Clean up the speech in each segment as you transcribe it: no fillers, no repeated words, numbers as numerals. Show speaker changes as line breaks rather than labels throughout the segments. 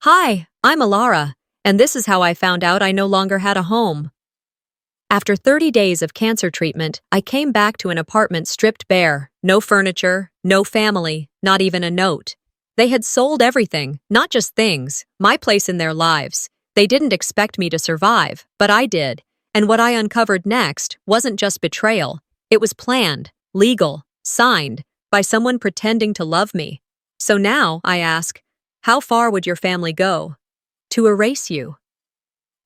Hi, I'm Alara, and this is how I found out I no longer had a home. After 30 days of cancer treatment, I came back to an apartment stripped bare, no furniture, no family, not even a note. They had sold everything, not just things, my place in their lives. They didn't expect me to survive, but I did, and what I uncovered next wasn't just betrayal. It was planned, legal, signed, by someone pretending to love me. So now, I ask, how far would your family go? To erase you.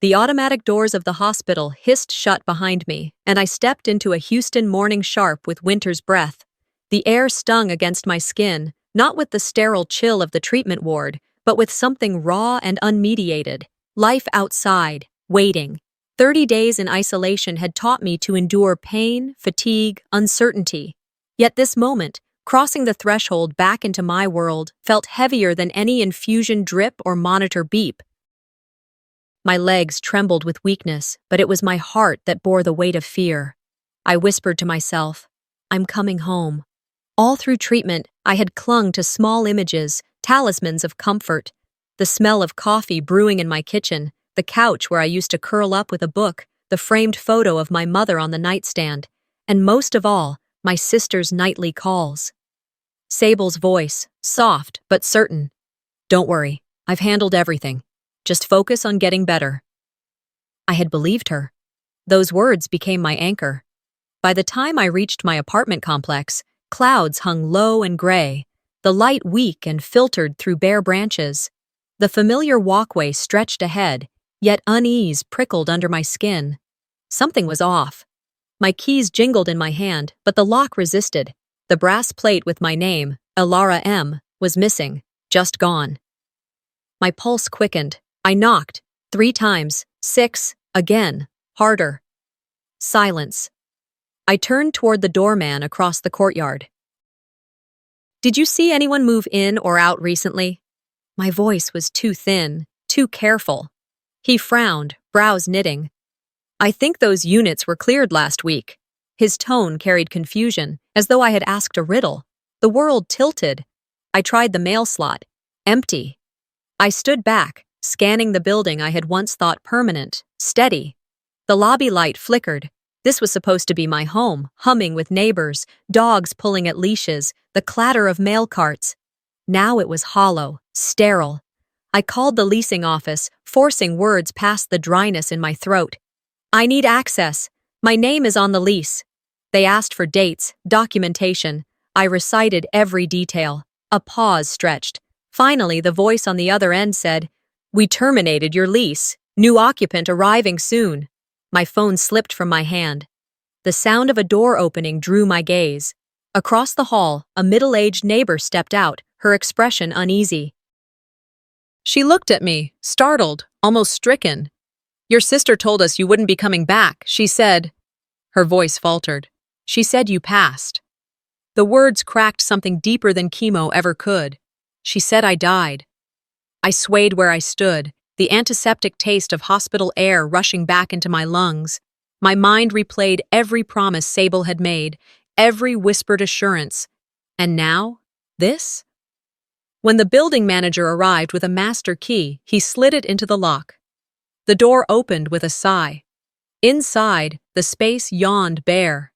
The automatic doors of the hospital hissed shut behind me, and I stepped into a Houston morning sharp with winter's breath. The air stung against my skin, not with the sterile chill of the treatment ward, but with something raw and unmediated. Life outside, waiting. 30 days in isolation had taught me to endure pain, fatigue, uncertainty. Yet this moment, crossing the threshold back into my world, felt heavier than any infusion drip or monitor beep. My legs trembled with weakness, but it was my heart that bore the weight of fear. I whispered to myself, I'm coming home. All through treatment, I had clung to small images, talismans of comfort. The smell of coffee brewing in my kitchen, the couch where I used to curl up with a book, the framed photo of my mother on the nightstand, and most of all, my sister's nightly calls. Sable's voice, soft but certain. Don't worry, I've handled everything. Just focus on getting better. I had believed her. Those words became my anchor. By the time I reached my apartment complex, clouds hung low and gray, the light weak and filtered through bare branches. The familiar walkway stretched ahead, yet unease prickled under my skin. Something was off. My keys jingled in my hand, but the lock resisted. The brass plate with my name, Alara M., was missing, just gone. My pulse quickened. I knocked, 3 times, 6, again, harder. Silence. I turned toward the doorman across the courtyard. Did you see anyone move in or out recently? My voice was too thin, too careful. He frowned, brows knitting. I think those units were cleared last week. His tone carried confusion, as though I had asked a riddle. The world tilted. I tried the mail slot. Empty. I stood back, scanning the building I had once thought permanent, steady. The lobby light flickered. This was supposed to be my home, humming with neighbors, dogs pulling at leashes, the clatter of mail carts. Now it was hollow, sterile. I called the leasing office, forcing words past the dryness in my throat. I need access. My name is on the lease. They asked for dates, documentation. I recited every detail. A pause stretched. Finally, the voice on the other end said, We terminated your lease. New occupant arriving soon. My phone slipped from my hand. The sound of a door opening drew my gaze. Across the hall, a middle-aged neighbor stepped out, her expression uneasy. She looked at me, startled, almost stricken. Your sister told us you wouldn't be coming back, she said. Her voice faltered. She said you passed. The words cracked something deeper than chemo ever could. She said I died. I swayed where I stood, the antiseptic taste of hospital air rushing back into my lungs. My mind replayed every promise Sable had made, every whispered assurance. And now, this? When the building manager arrived with a master key, he slid it into the lock. The door opened with a sigh. Inside, the space yawned bare.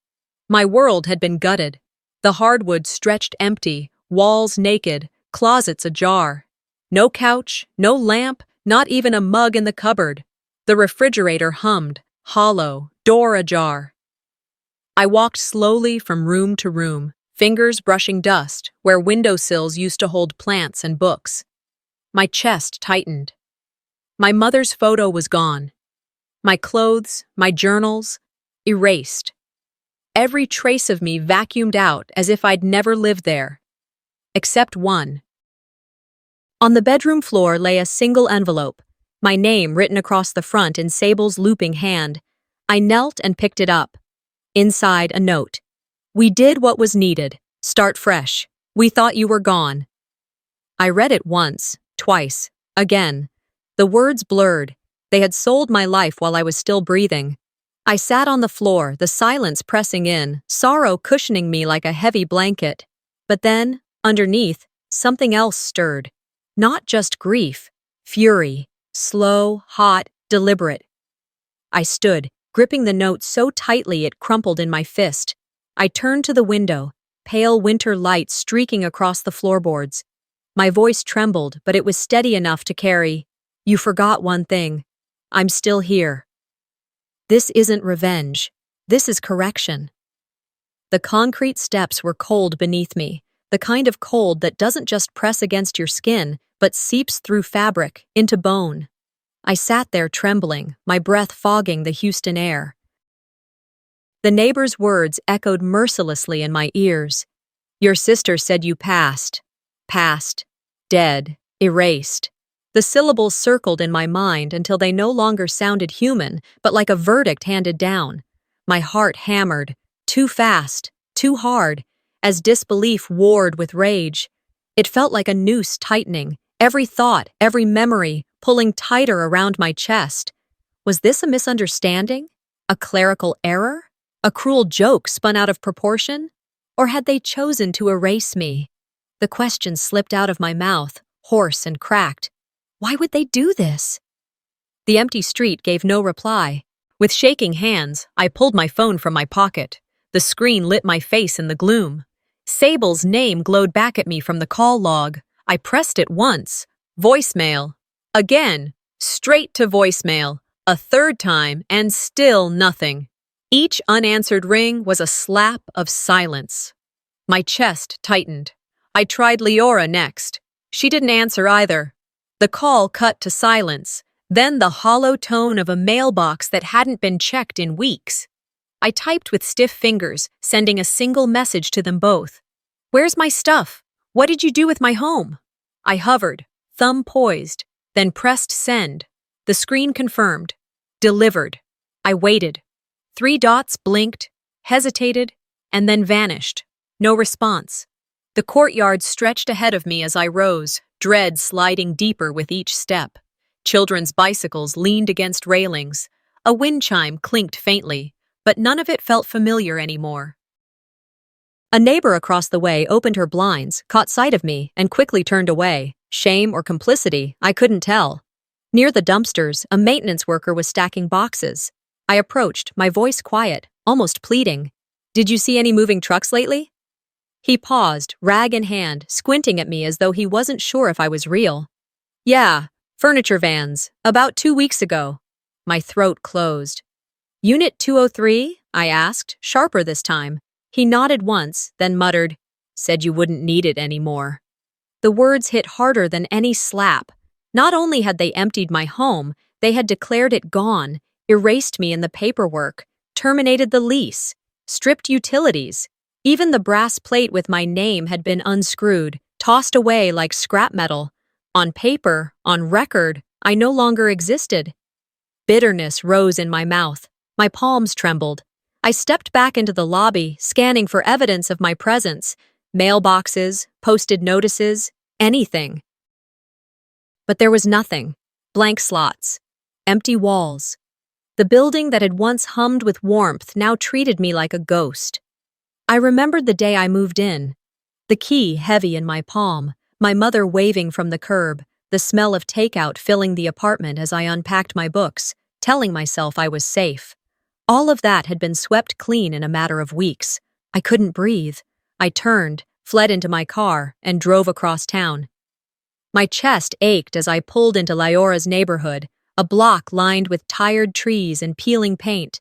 My world had been gutted. The hardwood stretched empty, walls naked, closets ajar. No couch, no lamp, not even a mug in the cupboard. The refrigerator hummed, hollow, door ajar. I walked slowly from room to room, fingers brushing dust where windowsills used to hold plants and books. My chest tightened. My mother's photo was gone. My clothes, my journals, erased. Every trace of me vacuumed out as if I'd never lived there. Except one. On the bedroom floor lay a single envelope, my name written across the front in Sable's looping hand. I knelt and picked it up. Inside, a note. We did what was needed. Start fresh. We thought you were gone. I read it once, twice, again. The words blurred. They had sold my life while I was still breathing. I sat on the floor, the silence pressing in, sorrow cushioning me like a heavy blanket. But then, underneath, something else stirred. Not just grief, Fury. Slow, hot, deliberate. I stood, gripping the note so tightly it crumpled in my fist. I turned to the window, pale winter light streaking across the floorboards. My voice trembled, but it was steady enough to carry, "You forgot one thing. I'm still here." This isn't revenge. This is correction. The concrete steps were cold beneath me, the kind of cold that doesn't just press against your skin, but seeps through fabric, into bone. I sat there trembling, my breath fogging the Houston air. The neighbor's words echoed mercilessly in my ears. "Your sister said you passed. Passed. Dead. Erased." The syllables circled in my mind until they no longer sounded human, but like a verdict handed down. My heart hammered, too fast, too hard, as disbelief warred with rage. It felt like a noose tightening, every thought, every memory, pulling tighter around my chest. Was this a misunderstanding? A clerical error? A cruel joke spun out of proportion? Or had they chosen to erase me? The question slipped out of my mouth, hoarse and cracked. Why would they do this? The empty street gave no reply. With shaking hands, I pulled my phone from my pocket. The screen lit my face in the gloom. Sable's name glowed back at me from the call log. I pressed it once. Voicemail. Again. Straight to voicemail. A third time, and still nothing. Each unanswered ring was a slap of silence. My chest tightened. I tried Leora next. She didn't answer either. The call cut to silence, then the hollow tone of a mailbox that hadn't been checked in weeks. I typed with stiff fingers, sending a single message to them both. "Where's my stuff? What did you do with my home?" I hovered, thumb poised, then pressed send. The screen confirmed. Delivered. I waited. 3 dots blinked, hesitated, and then vanished. No response. The courtyard stretched ahead of me as I rose, dread sliding deeper with each step. Children's bicycles leaned against railings. A wind chime clinked faintly, but none of it felt familiar anymore. A neighbor across the way opened her blinds, caught sight of me, and quickly turned away. Shame or complicity, I couldn't tell. Near the dumpsters, a maintenance worker was stacking boxes. I approached, my voice quiet, almost pleading. "Did you see any moving trucks lately?" He paused, rag in hand, squinting at me as though he wasn't sure if I was real. "Yeah, furniture vans, about 2 weeks ago." My throat closed. "Unit 203?" I asked, sharper this time. He nodded once, then muttered, "Said you wouldn't need it anymore." The words hit harder than any slap. Not only had they emptied my home, they had declared it gone, erased me in the paperwork, terminated the lease, stripped utilities. Even the brass plate with my name had been unscrewed, tossed away like scrap metal. On paper, on record, I no longer existed. Bitterness rose in my mouth. My palms trembled. I stepped back into the lobby, scanning for evidence of my presence. Mailboxes, posted notices, anything. But there was nothing. Blank slots. Empty walls. The building that had once hummed with warmth now treated me like a ghost. I remembered the day I moved in. The key heavy in my palm, my mother waving from the curb, the smell of takeout filling the apartment as I unpacked my books, telling myself I was safe. All of that had been swept clean in a matter of weeks. I couldn't breathe. I turned, fled into my car, and drove across town. My chest ached as I pulled into Leora's neighborhood, a block lined with tired trees and peeling paint.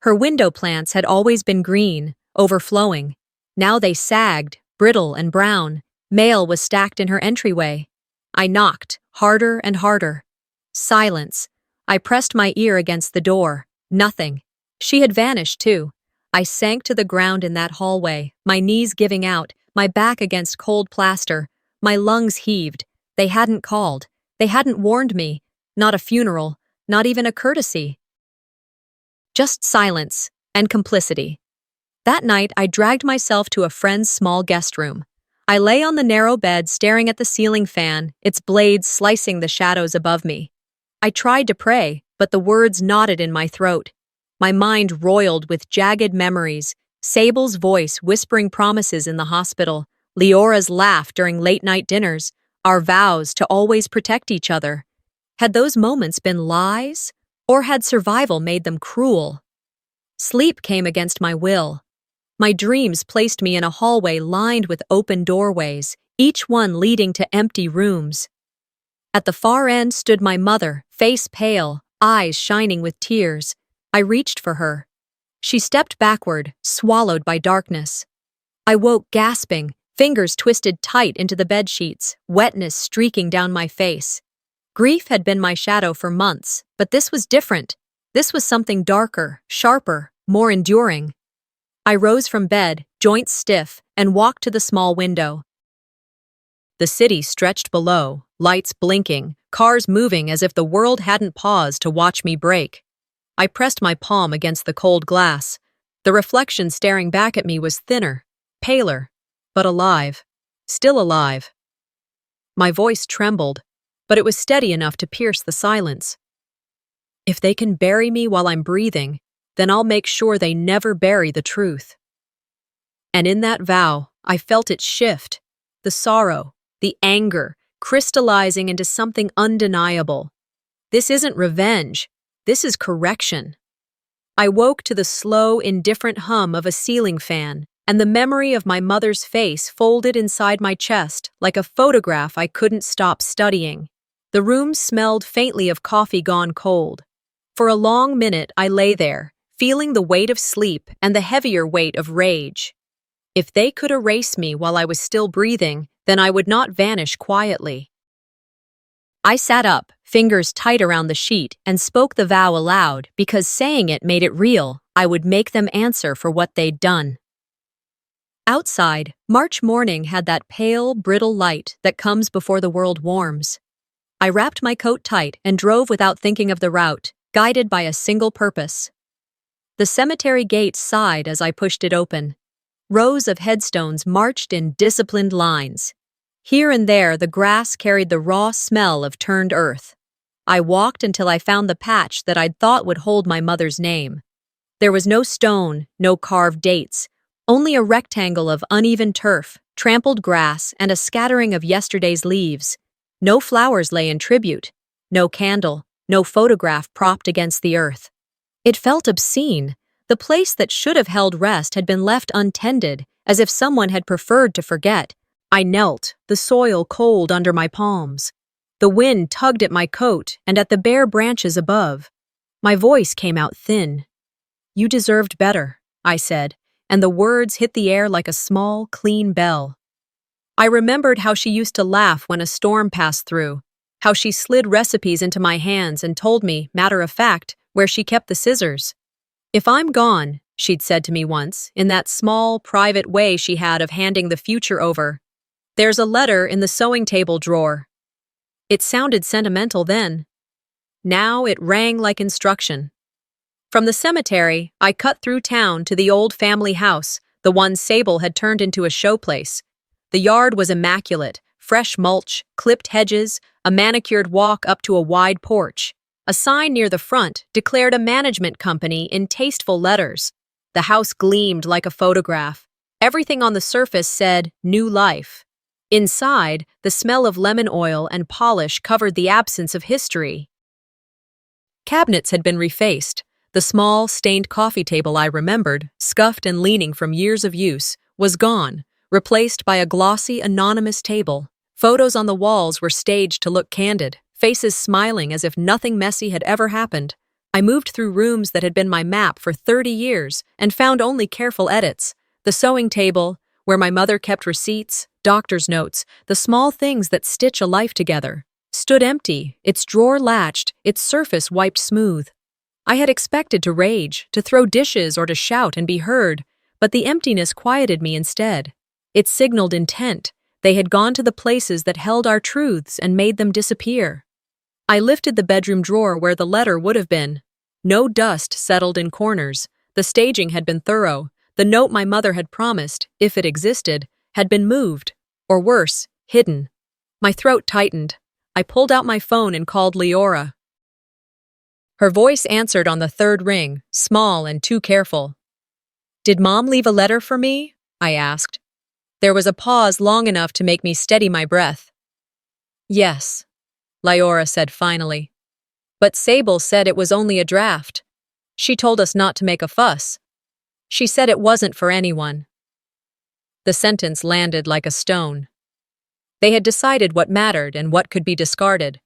Her window plants had always been green, overflowing. Now they sagged, brittle and brown. Mail was stacked in her entryway. I knocked, harder and harder. Silence. I pressed my ear against the door. Nothing. She had vanished, too. I sank to the ground in that hallway, my knees giving out, my back against cold plaster. My lungs heaved. They hadn't called. They hadn't warned me. Not a funeral, not even a courtesy. Just silence and complicity. That night, I dragged myself to a friend's small guest room. I lay on the narrow bed staring at the ceiling fan, its blades slicing the shadows above me. I tried to pray, but the words knotted in my throat. My mind roiled with jagged memories, Sable's voice whispering promises in the hospital, Leora's laugh during late-night dinners, our vows to always protect each other. Had those moments been lies, or had survival made them cruel? Sleep came against my will. My dreams placed me in a hallway lined with open doorways, each one leading to empty rooms. At the far end stood my mother, face pale, eyes shining with tears. I reached for her. She stepped backward, swallowed by darkness. I woke gasping, fingers twisted tight into the bedsheets, wetness streaking down my face. Grief had been my shadow for months, but this was different. This was something darker, sharper, more enduring. I rose from bed, joints stiff, and walked to the small window. The city stretched below, lights blinking, cars moving as if the world hadn't paused to watch me break. I pressed my palm against the cold glass. The reflection staring back at me was thinner, paler, but alive. Still alive. My voice trembled, but it was steady enough to pierce the silence. If they can bury me while I'm breathing, then I'll make sure they never bury the truth. And in that vow, I felt it shift, the sorrow, the anger, crystallizing into something undeniable. This isn't revenge, this is correction. I woke to the slow, indifferent hum of a ceiling fan, and the memory of my mother's face folded inside my chest like a photograph I couldn't stop studying. The room smelled faintly of coffee gone cold. For a long minute I lay there, feeling the weight of sleep and the heavier weight of rage. If they could erase me while I was still breathing, then I would not vanish quietly. I sat up, fingers tight around the sheet, and spoke the vow aloud because saying it made it real. I would make them answer for what they'd done. Outside, March morning had that pale, brittle light that comes before the world warms. I wrapped my coat tight and drove without thinking of the route, guided by a single purpose. The cemetery gate sighed as I pushed it open. Rows of headstones marched in disciplined lines. Here and there, the grass carried the raw smell of turned earth. I walked until I found the patch that I'd thought would hold my mother's name. There was no stone, no carved dates, only a rectangle of uneven turf, trampled grass, and a scattering of yesterday's leaves. No flowers lay in tribute, no candle, no photograph propped against the earth. It felt obscene. The place that should have held rest had been left untended, as if someone had preferred to forget. I knelt, the soil cold under my palms. The wind tugged at my coat and at the bare branches above. My voice came out thin. "You deserved better," I said, and the words hit the air like a small, clean bell. I remembered how she used to laugh when a storm passed through, how she slid recipes into my hands and told me, matter of fact, where she kept the scissors. "If I'm gone," she'd said to me once, in that small, private way she had of handing the future over, "there's a letter in the sewing table drawer." It sounded sentimental then. Now it rang like instruction. From the cemetery, I cut through town to the old family house, the one Sable had turned into a showplace. The yard was immaculate, fresh mulch, clipped hedges, a manicured walk up to a wide porch. A sign near the front declared a management company in tasteful letters. The house gleamed like a photograph. Everything on the surface said, "New life." Inside, the smell of lemon oil and polish covered the absence of history. Cabinets had been refaced. The small, stained coffee table I remembered, scuffed and leaning from years of use, was gone, replaced by a glossy, anonymous table. Photos on the walls were staged to look candid, faces smiling as if nothing messy had ever happened. I moved through rooms that had been my map for 30 years and found only careful edits. The sewing table, where my mother kept receipts, doctor's notes, the small things that stitch a life together, stood empty, its drawer latched, its surface wiped smooth. I had expected to rage, to throw dishes or to shout and be heard, but the emptiness quieted me instead. It signaled intent. They had gone to the places that held our truths and made them disappear. I lifted the bedroom drawer where the letter would have been. No dust settled in corners. The staging had been thorough. The note my mother had promised, if it existed, had been moved, or worse, hidden. My throat tightened. I pulled out my phone and called Leora. Her voice answered on the third ring, small and too careful. "Did Mom leave a letter for me?" I asked. There was a pause long enough to make me steady my breath. "Yes," Lyora said finally. But Sable said it was only a draft. She told us not to make a fuss. She said it wasn't for anyone. The sentence landed like a stone. They had decided what mattered and what could be discarded.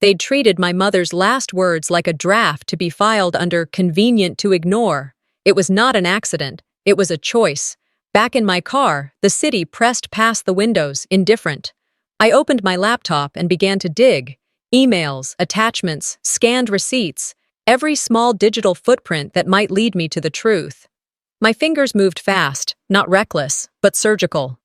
They'd treated my mother's last words like a draft to be filed under convenient to ignore. It was not an accident. It was a choice. Back in my car, the city pressed past the windows, indifferent. I opened my laptop and began to dig. Emails, attachments, scanned receipts, every small digital footprint that might lead me to the truth. My fingers moved fast, not reckless, but surgical.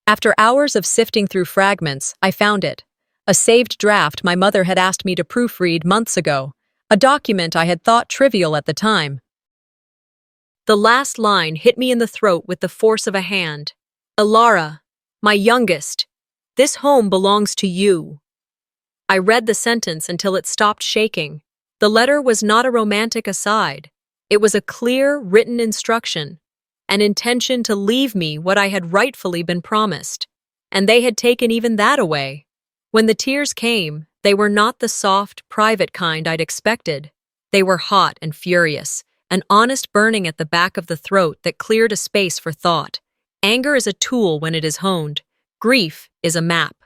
After hours of sifting through fragments, I found it. A saved draft my mother had asked me to proofread months ago, a document I had thought trivial at the time. The last line hit me in the throat with the force of a hand. Ilara, my youngest, this home belongs to you. I read the sentence until it stopped shaking. The letter was not a romantic aside. It was a clear, written instruction, an intention to leave me what I had rightfully been promised. And they had taken even that away. When the tears came, they were not the soft, private kind I'd expected. They were hot and furious, an honest burning at the back of the throat that cleared a space for thought. Anger is a tool when it is honed. Grief is a map.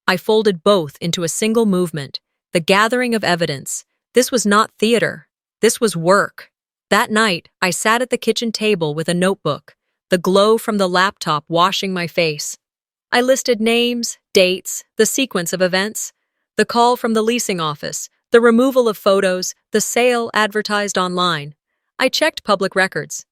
I folded both into a single movement, the gathering of evidence. This was not theater. This was work. That night, I sat at the kitchen table with a notebook, the glow from the laptop washing my face. I listed names, dates, the sequence of events, the call from the leasing office, the removal of photos, the sale advertised online. I checked public records.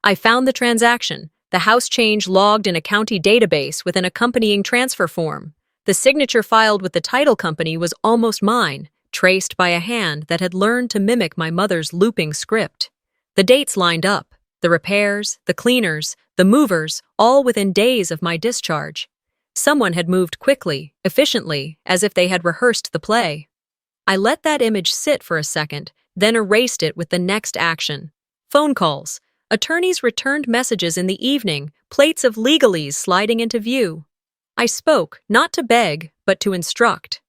I found the transaction, the house change logged in a county database with an accompanying transfer form. The signature filed with the title company was almost mine, traced by a hand that had learned to mimic my mother's looping script. The dates lined up, the repairs, the cleaners, the movers, all within days of my discharge. Someone had moved quickly, efficiently, as if they had rehearsed the play. I let that image sit for a second, then erased it with the next action. Phone calls. Attorneys returned messages in the evening, plates of legalese sliding into view. I spoke, not to beg, but to instruct.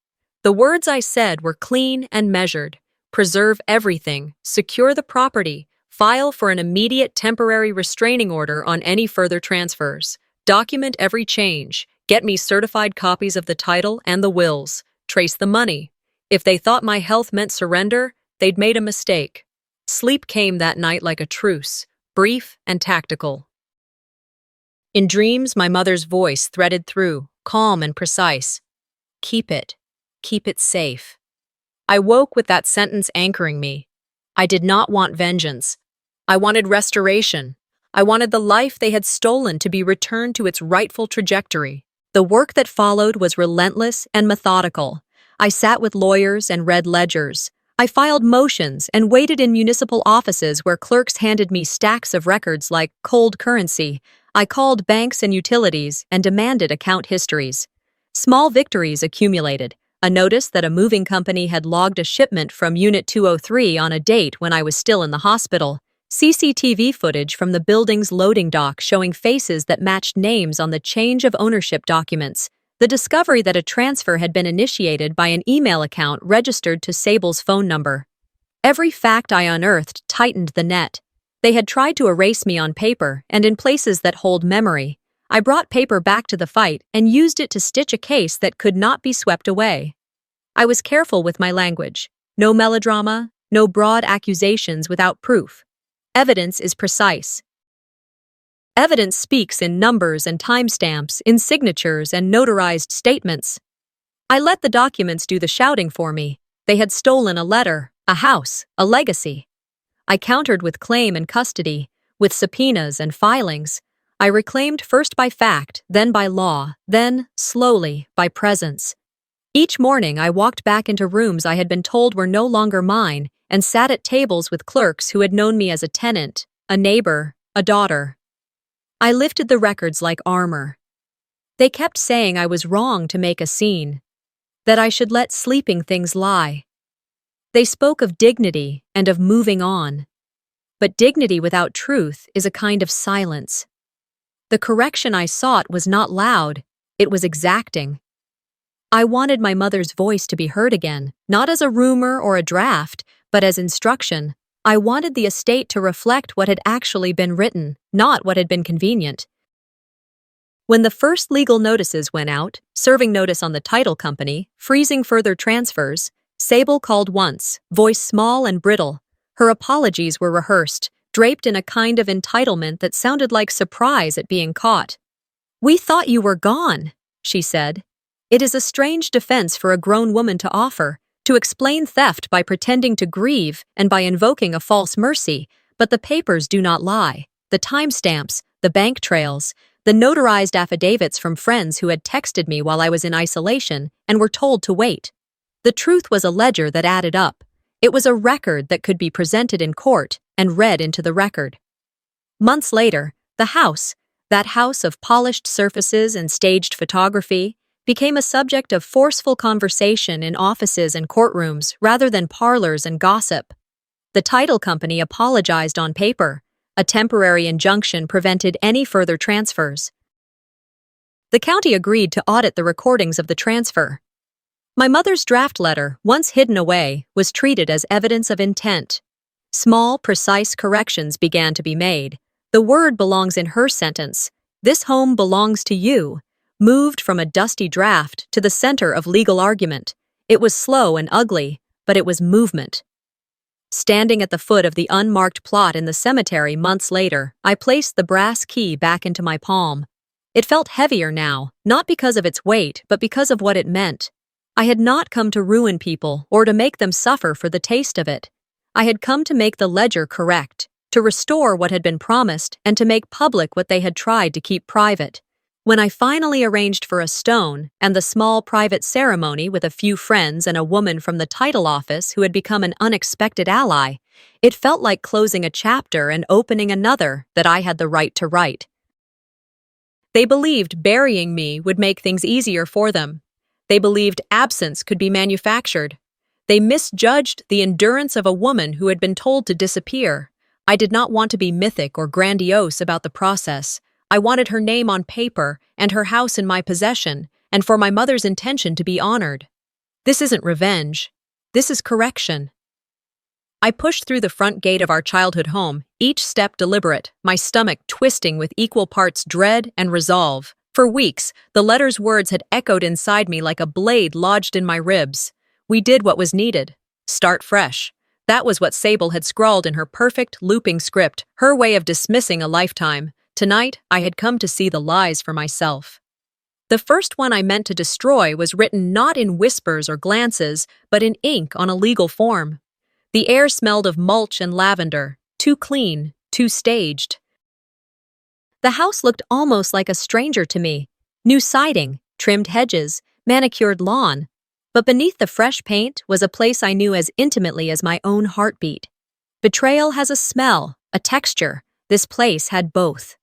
The words I said were clean and measured. Preserve everything, secure the property, file for an immediate temporary restraining order on any further transfers, document every change, get me certified copies of the title and the wills, trace the money. If they thought my health meant surrender, they'd made a mistake. Sleep came that night like a truce, brief and tactical. In dreams, my mother's voice threaded through, calm and precise. Keep it safe. I woke with that sentence anchoring me. I did not want vengeance. I wanted restoration. I wanted the life they had stolen to be returned to its rightful trajectory. The work that followed was relentless and methodical. I sat with lawyers and read ledgers. I filed motions and waited in municipal offices where clerks handed me stacks of records like cold currency. I called banks and utilities and demanded account histories. Small victories accumulated. A notice that a moving company had logged a shipment from Unit 203 on a date when I was still in the hospital. CCTV footage from the building's loading dock showing faces that matched names on the change of ownership documents. The discovery that a transfer had been initiated by an email account registered to Sable's phone number. Every fact I unearthed tightened the net. They had tried to erase me on paper and in places that hold memory. I brought paper back to the fight and used it to stitch a case that could not be swept away. I was careful with my language. No melodrama, no broad accusations without proof. Evidence is precise. Evidence speaks in numbers and timestamps, in signatures and notarized statements. I let the documents do the shouting for me. They had stolen a letter, a house, a legacy. I countered with claim and custody, with subpoenas and filings. I reclaimed first by fact, then by law, then, slowly, by presence. Each morning I walked back into rooms I had been told were no longer mine and sat at tables with clerks who had known me as a tenant, a neighbor, a daughter. I lifted the records like armor. They kept saying I was wrong to make a scene, that I should let sleeping things lie. They spoke of dignity and of moving on. But dignity without truth is a kind of silence. The correction I sought was not loud, it was exacting. I wanted my mother's voice to be heard again, not as a rumor or a draft, but as instruction. I wanted the estate to reflect what had actually been written, not what had been convenient. When the first legal notices went out, serving notice on the title company, freezing further transfers, Sable called once, voice small and brittle. Her apologies were rehearsed, draped in a kind of entitlement that sounded like surprise at being caught. "We thought you were gone," she said. It is a strange defense for a grown woman to offer, to explain theft by pretending to grieve and by invoking a false mercy, but the papers do not lie. The timestamps, the bank trails, the notarized affidavits from friends who had texted me while I was in isolation and were told to wait. The truth was a ledger that added up. It was a record that could be presented in court and read into the record. Months later, the house, that house of polished surfaces and staged photography, became a subject of forceful conversation in offices and courtrooms rather than parlors and gossip. The title company apologized on paper. A temporary injunction prevented any further transfers. The county agreed to audit the recordings of the transfer. My mother's draft letter, once hidden away, was treated as evidence of intent. Small, precise corrections began to be made. The word belongs in her sentence. "This home belongs to you," moved from a dusty draft to the center of legal argument. It was slow and ugly, but it was movement. Standing at the foot of the unmarked plot in the cemetery months later, I placed the brass key back into my palm. It felt heavier now, not because of its weight, but because of what it meant. I had not come to ruin people or to make them suffer for the taste of it. I had come to make the ledger correct, to restore what had been promised, and to make public what they had tried to keep private. When I finally arranged for a stone and the small private ceremony with a few friends and a woman from the title office who had become an unexpected ally, it felt like closing a chapter and opening another that I had the right to write. They believed burying me would make things easier for them. They believed absence could be manufactured. They misjudged the endurance of a woman who had been told to disappear. I did not want to be mythic or grandiose about the process. I wanted her name on paper and her house in my possession, and for my mother's intention to be honored. This isn't revenge. This is correction. I pushed through the front gate of our childhood home, each step deliberate, my stomach twisting with equal parts dread and resolve. For weeks, the letter's words had echoed inside me like a blade lodged in my ribs. We did what was needed. Start fresh. That was what Sable had scrawled in her perfect, looping script, her way of dismissing a lifetime. Tonight, I had come to see the lies for myself. The first one I meant to destroy was written not in whispers or glances, but in ink on a legal form. The air smelled of mulch and lavender, too clean, too staged. The house looked almost like a stranger to me. New siding, trimmed hedges, manicured lawn. But beneath the fresh paint was a place I knew as intimately as my own heartbeat. Betrayal has a smell, a texture. This place had both.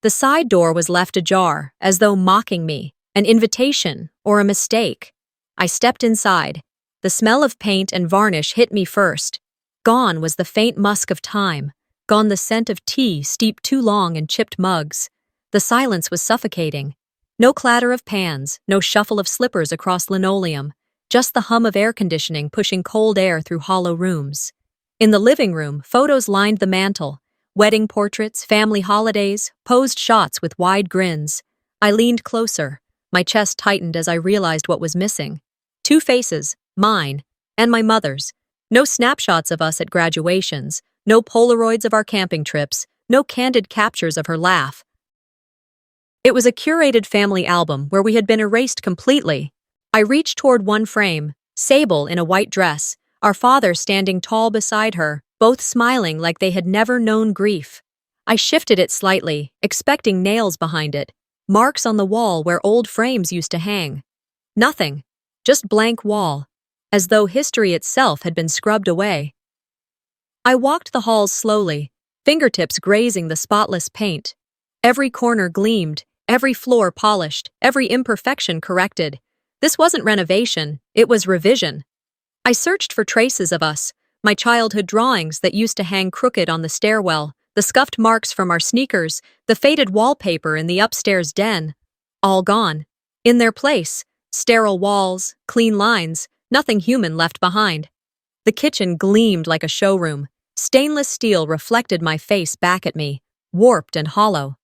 The side door was left ajar, as though mocking me, an invitation or a mistake. I stepped inside. The smell of paint and varnish hit me first. Gone was the faint musk of time. Gone the scent of tea steeped too long in chipped mugs. The silence was suffocating. No clatter of pans, no shuffle of slippers across linoleum, just the hum of air conditioning pushing cold air through hollow rooms. In the living room, photos lined the mantel. Wedding portraits, family holidays, posed shots with wide grins. I leaned closer. My chest tightened as I realized what was missing. 2 faces, mine, and my mother's. No snapshots of us at graduations, no Polaroids of our camping trips, no candid captures of her laugh. It was a curated family album where we had been erased completely. I reached toward one frame, Sable in a white dress, our father standing tall beside her, both smiling like they had never known grief. I shifted it slightly, expecting nails behind it, marks on the wall where old frames used to hang. Nothing, just blank wall, as though history itself had been scrubbed away. I walked the halls slowly, fingertips grazing the spotless paint. Every corner gleamed, every floor polished, every imperfection corrected. This wasn't renovation, it was revision. I searched for traces of us, my childhood drawings that used to hang crooked on the stairwell, the scuffed marks from our sneakers, the faded wallpaper in the upstairs den. All gone. In their place, Sterile walls, clean lines, nothing human left behind. The kitchen gleamed like a showroom. Stainless steel reflected my face back at me, warped and hollow.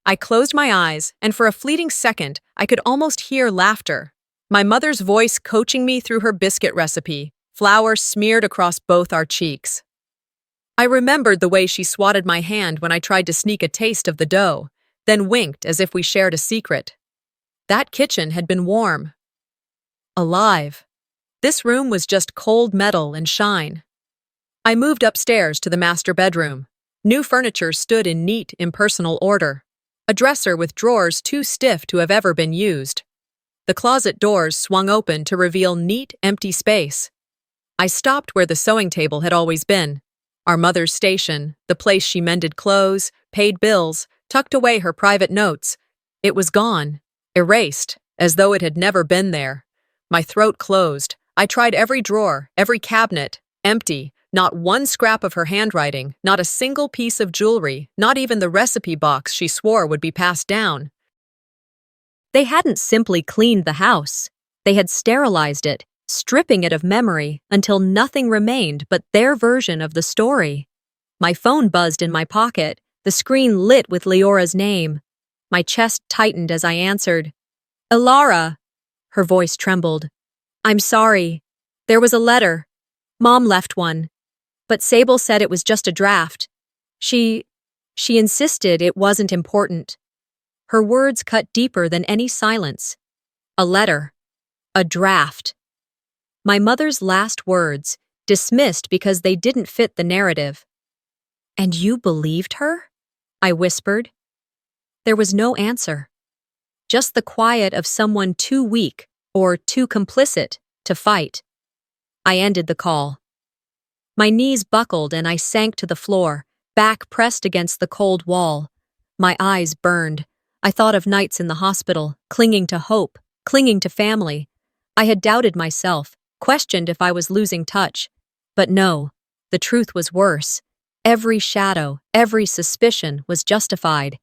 I closed my eyes, and for a fleeting second, I could almost hear laughter. My mother's voice coaching me through her biscuit recipe, flour smeared across both our cheeks. I remembered the way she swatted my hand when I tried to sneak a taste of the dough, then winked as if we shared a secret. That kitchen had been warm. Alive. This room was just cold metal and shine. I moved upstairs to the master bedroom. New furniture stood in neat, impersonal order. A dresser with drawers too stiff to have ever been used. The closet doors swung open to reveal neat, empty space. I stopped where the sewing table had always been. Our mother's station, the place she mended clothes, paid bills, tucked away her private notes. It was gone, erased, as though it had never been there. My throat closed. I tried every drawer, every cabinet, empty. Not one scrap of her handwriting, not a single piece of jewelry, not even the recipe box she swore would be passed down. They hadn't simply cleaned the house. They had sterilized it, stripping it of memory until nothing remained but their version of the story. My phone buzzed in my pocket, the screen lit with Leora's name. My chest tightened as I answered. "Elara." Her voice trembled. "I'm sorry. There was a letter. Mom left one. But Sable said it was just a draft. She insisted it wasn't important." Her words cut deeper than any silence. A letter. A draft. My mother's last words, dismissed because they didn't fit the narrative. "And you believed her?" I whispered. There was no answer. Just the quiet of someone too weak or too complicit to fight. I ended the call. My knees buckled and I sank to the floor, back pressed against the cold wall. My eyes burned. I thought of nights in the hospital, clinging to hope, clinging to family. I had doubted myself, questioned if I was losing touch. But no, the truth was worse. Every shadow, every suspicion was justified.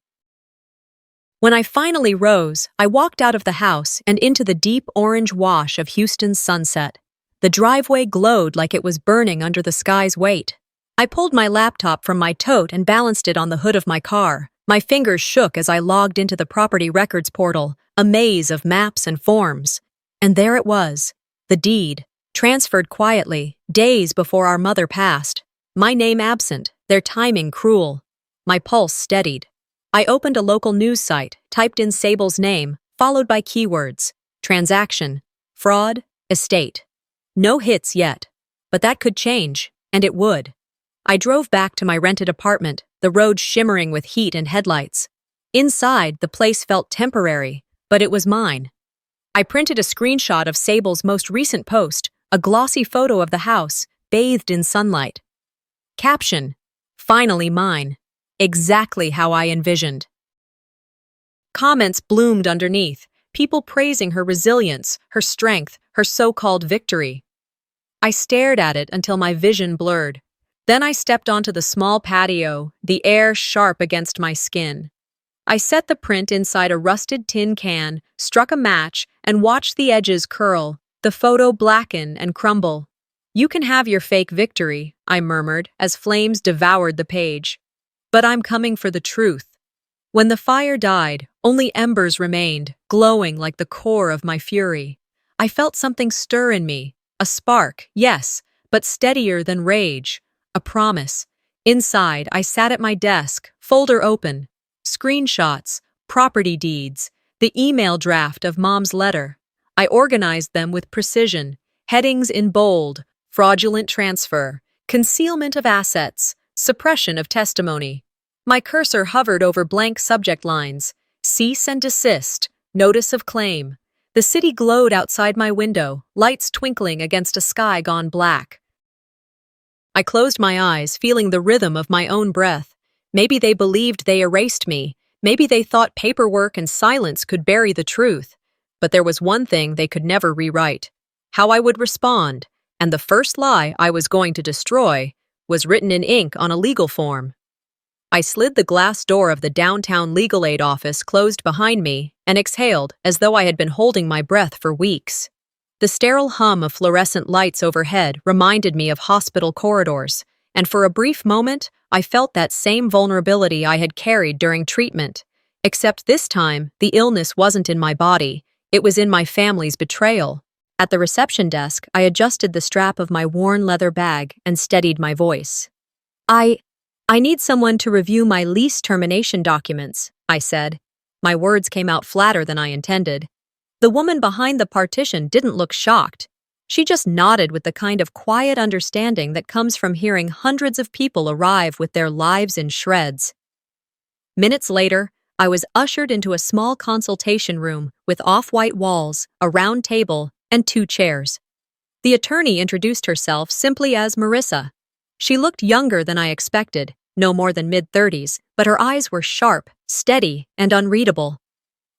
When I finally rose, I walked out of the house and into the deep orange wash of Houston's sunset. The driveway glowed like it was burning under the sky's weight. I pulled my laptop from my tote and balanced it on the hood of my car. My fingers shook as I logged into the property records portal, a maze of maps and forms. And there it was, the deed, transferred quietly, days before our mother passed. My name absent, their timing cruel. My pulse steadied. I opened a local news site, typed in Sable's name, followed by keywords: transaction, fraud, estate. No hits yet, but that could change, and it would. I drove back to my rented apartment, the road shimmering with heat and headlights. Inside, the place felt temporary, but it was mine. I printed a screenshot of Sable's most recent post, a glossy photo of the house, bathed in sunlight. Caption: "Finally mine. Exactly how I envisioned." Comments bloomed underneath, people praising her resilience, her strength, her so-called victory. I stared at it until my vision blurred. Then I stepped onto the small patio, the air sharp against my skin. I set the print inside a rusted tin can, struck a match, and watched the edges curl, the photo blacken and crumble. "You can have your fake victory," I murmured as flames devoured the page. "But I'm coming for the truth." When the fire died, only embers remained, glowing like the core of my fury. I felt something stir in me, a spark, yes, but steadier than rage, a promise. Inside, I sat at my desk, folder open. Screenshots, property deeds, the email draft of Mom's letter. I organized them with precision, headings in bold: fraudulent transfer, concealment of assets, suppression of testimony. My cursor hovered over blank subject lines: cease and desist, notice of claim. The city glowed outside my window, lights twinkling against a sky gone black. I closed my eyes, feeling the rhythm of my own breath. Maybe they believed they erased me. Maybe they thought paperwork and silence could bury the truth. But there was one thing they could never rewrite: how I would respond, and the first lie I was going to destroy was written in ink on a legal form. I slid the glass door of the downtown legal aid office closed behind me and exhaled as though I had been holding my breath for weeks. The sterile hum of fluorescent lights overhead reminded me of hospital corridors, and for a brief moment, I felt that same vulnerability I had carried during treatment. Except this time, the illness wasn't in my body, it was in my family's betrayal. At the reception desk, I adjusted the strap of my worn leather bag and steadied my voice. I need someone to review my lease termination documents, I said. My words came out flatter than I intended. The woman behind the partition didn't look shocked. She just nodded with the kind of quiet understanding that comes from hearing hundreds of people arrive with their lives in shreds. Minutes later, I was ushered into a small consultation room with off-white walls, a round table, and 2 chairs. The attorney introduced herself simply as Marissa. She looked younger than I expected, no more than mid-30s, but her eyes were sharp, steady, and unreadable.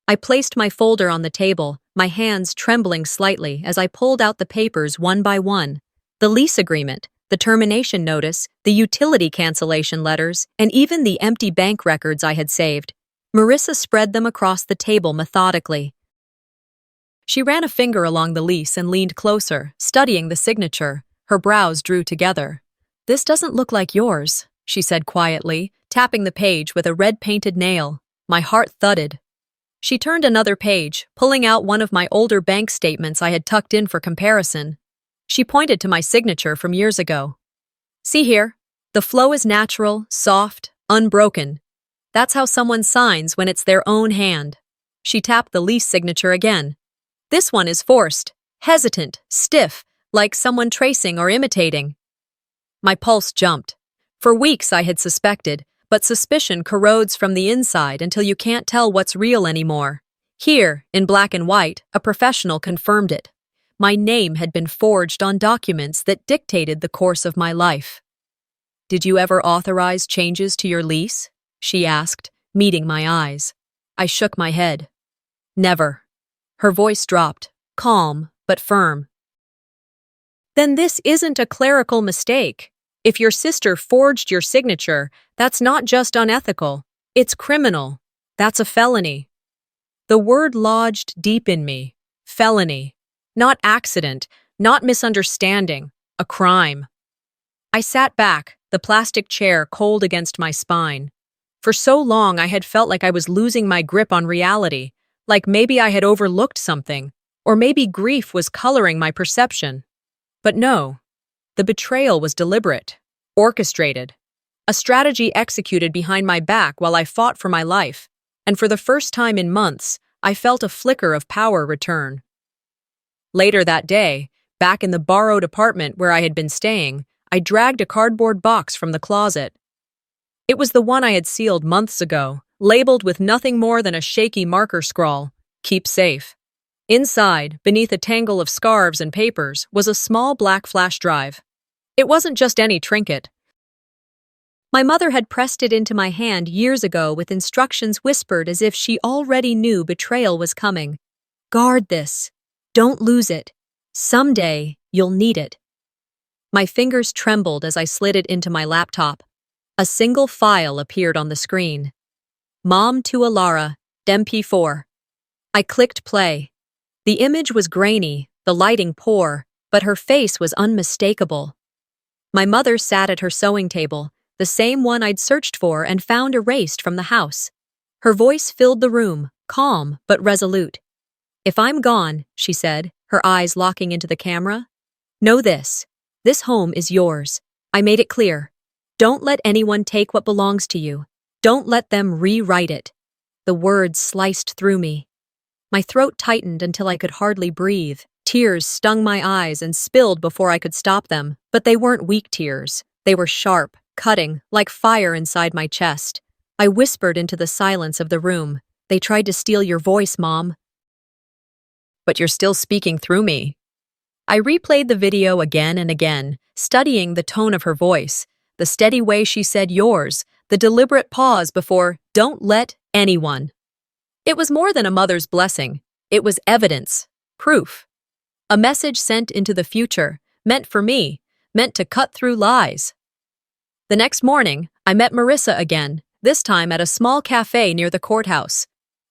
I placed my folder on the table, my hands trembling slightly as I pulled out the papers one by one. The lease agreement, the termination notice, the utility cancellation letters, and even the empty bank records I had saved. Marissa spread them across the table methodically. She ran a finger along the lease and leaned closer, studying the signature. Her brows drew together. "This doesn't look like yours," she said quietly, tapping the page with a red-painted nail. My heart thudded. She turned another page, pulling out one of my older bank statements I had tucked in for comparison. She pointed to my signature from years ago. "See here, the flow is natural, soft, unbroken. That's how someone signs when it's their own hand." She tapped the lease signature again. "This one is forced, hesitant, stiff, like someone tracing or imitating." My pulse jumped. For weeks I had suspected, but suspicion corrodes from the inside until you can't tell what's real anymore. Here, in black and white, a professional confirmed it. My name had been forged on documents that dictated the course of my life. "Did you ever authorize changes to your lease?" she asked, meeting my eyes. I shook my head. "Never." Her voice dropped, calm but firm. "Then this isn't a clerical mistake. If your sister forged your signature, that's not just unethical, it's criminal. That's a felony." The word lodged deep in me. Felony. Not accident, not misunderstanding, a crime. I sat back, the plastic chair cold against my spine. For so long I had felt like I was losing my grip on reality, like maybe I had overlooked something, or maybe grief was coloring my perception. But no. The betrayal was deliberate, orchestrated, a strategy executed behind my back while I fought for my life, and for the first time in months, I felt a flicker of power return. Later that day, back in the borrowed apartment where I had been staying, I dragged a cardboard box from the closet. It was the one I had sealed months ago, labeled with nothing more than a shaky marker scrawl, "Keep safe." Inside, beneath a tangle of scarves and papers, was a small black flash drive. It wasn't just any trinket. My mother had pressed it into my hand years ago with instructions whispered as if she already knew betrayal was coming. "Guard this. Don't lose it. Someday, you'll need it." My fingers trembled as I slid it into my laptop. A single file appeared on the screen. Mom to Alara, MP4. I clicked play. The image was grainy, the lighting poor, but her face was unmistakable. My mother sat at her sewing table, the same one I'd searched for and found erased from the house. Her voice filled the room, calm but resolute. "If I'm gone," she said, her eyes locking into the camera, "know this. This home is yours. I made it clear. Don't let anyone take what belongs to you. Don't let them rewrite it." The words sliced through me. My throat tightened until I could hardly breathe. Tears stung my eyes and spilled before I could stop them, but they weren't weak tears. They were sharp, cutting, like fire inside my chest. I whispered into the silence of the room. "They tried to steal your voice, Mom. But you're still speaking through me." I replayed the video again and again, studying the tone of her voice, the steady way she said yours, the deliberate pause before "don't let anyone." It was more than a mother's blessing. It was evidence, proof. A message sent into the future, meant for me, meant to cut through lies. The next morning, I met Marissa again, this time at a small cafe near the courthouse.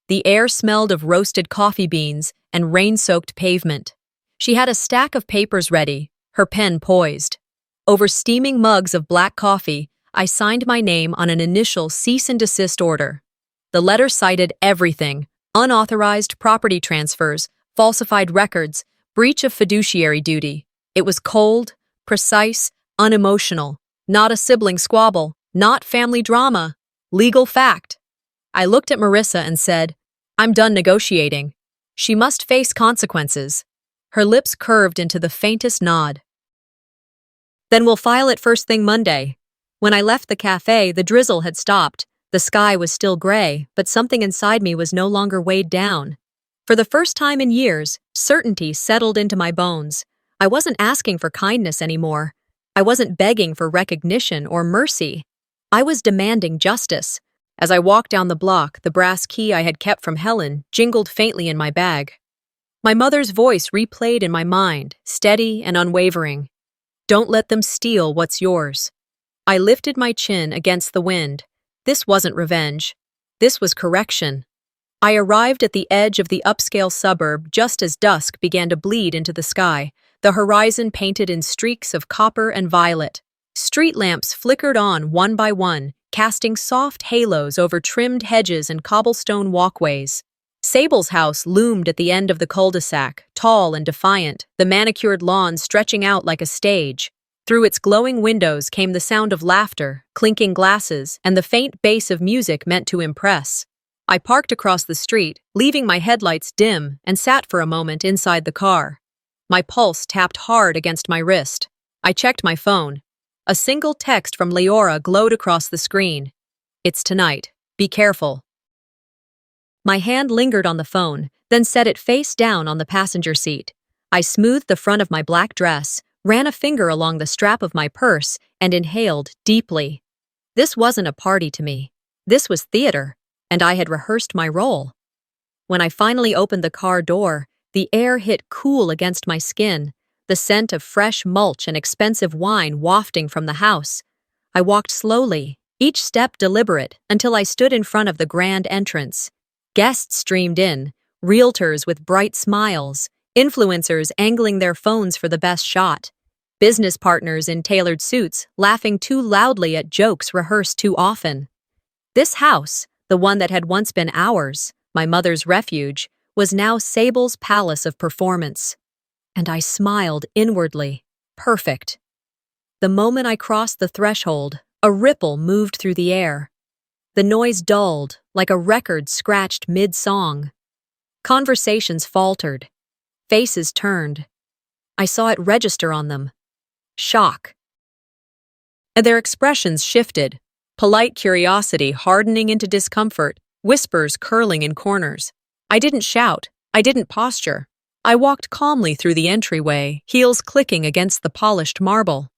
The air smelled of roasted coffee beans and rain-soaked pavement. She had a stack of papers ready, her pen poised. Over steaming mugs of black coffee, I signed my name on an initial cease and desist order. The letter cited everything: unauthorized property transfers, falsified records, breach of fiduciary duty. It was cold, precise, unemotional. Not a sibling squabble, not family drama. Legal fact. I looked at Marissa and said, "I'm done negotiating. She must face consequences." Her lips curved into the faintest nod. "Then we'll file it first thing Monday." When I left the cafe, the drizzle had stopped. The sky was still gray, but something inside me was no longer weighed down. For the first time in years, certainty settled into my bones. I wasn't asking for kindness anymore. I wasn't begging for recognition or mercy. I was demanding justice. As I walked down the block, the brass key I had kept from Helen jingled faintly in my bag. My mother's voice replayed in my mind, steady and unwavering. "Don't let them steal what's yours." I lifted my chin against the wind. This wasn't revenge. This was correction. I arrived at the edge of the upscale suburb just as dusk began to bleed into the sky, the horizon painted in streaks of copper and violet. Street lamps flickered on one by one, casting soft halos over trimmed hedges and cobblestone walkways. Sable's house loomed at the end of the cul-de-sac, tall and defiant, the manicured lawn stretching out like a stage. Through its glowing windows came the sound of laughter, clinking glasses, and the faint bass of music meant to impress. I parked across the street, leaving my headlights dim, and sat for a moment inside the car. My pulse tapped hard against my wrist. I checked my phone. A single text from Leora glowed across the screen. "It's tonight. Be careful." My hand lingered on the phone, then set it face down on the passenger seat. I smoothed the front of my black dress, ran a finger along the strap of my purse, and inhaled deeply. This wasn't a party to me. This was theater, and I had rehearsed my role. When I finally opened the car door, the air hit cool against my skin, the scent of fresh mulch and expensive wine wafting from the house. I walked slowly, each step deliberate, until I stood in front of the grand entrance. Guests streamed in, realtors with bright smiles, influencers angling their phones for the best shot, business partners in tailored suits laughing too loudly at jokes rehearsed too often. This house, the one that had once been ours, my mother's refuge, was now Sable's palace of performance. And I smiled inwardly. Perfect. The moment I crossed the threshold, a ripple moved through the air. The noise dulled, like a record scratched mid-song. Conversations faltered. Faces turned. I saw it register on them. Shock. And their expressions shifted, polite curiosity hardening into discomfort, whispers curling in corners. I didn't shout. I didn't posture. I walked calmly through the entryway, heels clicking against the polished marble.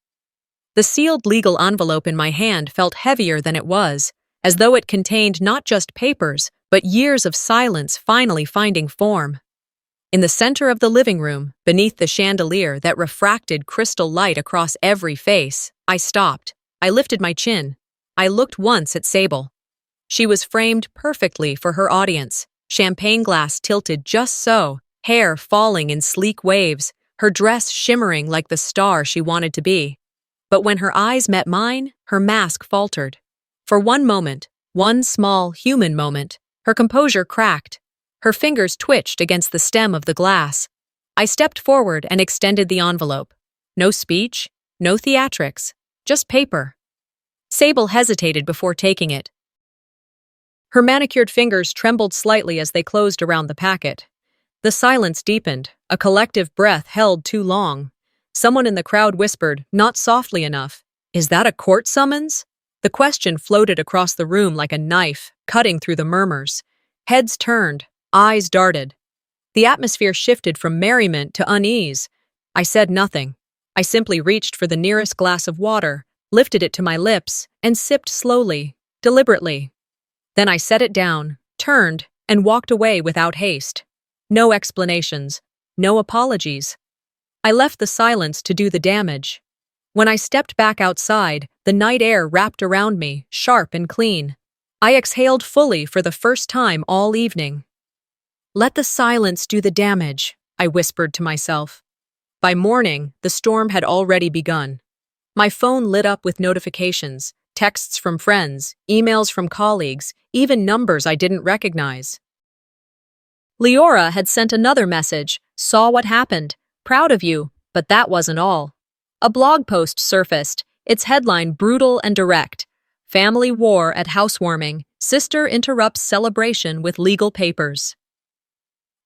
The sealed legal envelope in my hand felt heavier than it was, as though it contained not just papers, but years of silence finally finding form. In the center of the living room, beneath the chandelier that refracted crystal light across every face, I stopped. I lifted my chin. I looked once at Sable. She was framed perfectly for her audience, champagne glass tilted just so, hair falling in sleek waves, her dress shimmering like the star she wanted to be. But when her eyes met mine, her mask faltered. For one moment, one small human moment, her composure cracked. Her fingers twitched against the stem of the glass. I stepped forward and extended the envelope. No speech, no theatrics, just paper. Sable hesitated before taking it. Her manicured fingers trembled slightly as they closed around the packet. The silence deepened, a collective breath held too long. Someone in the crowd whispered, not softly enough, "Is that a court summons?" The question floated across the room like a knife, cutting through the murmurs. Heads turned, eyes darted. The atmosphere shifted from merriment to unease. I said nothing. I simply reached for the nearest glass of water, lifted it to my lips, and sipped slowly, deliberately. Then I set it down, turned, and walked away without haste. No explanations, no apologies. I left the silence to do the damage. When I stepped back outside, the night air wrapped around me, sharp and clean. I exhaled fully for the first time all evening. Let the silence do the damage, I whispered to myself. By morning, the storm had already begun. My phone lit up with notifications, texts from friends, emails from colleagues, even numbers I didn't recognize. Leora had sent another message, saw what happened, proud of you, but that wasn't all. A blog post surfaced, its headline brutal and direct. Family war at housewarming, sister interrupts celebration with legal papers.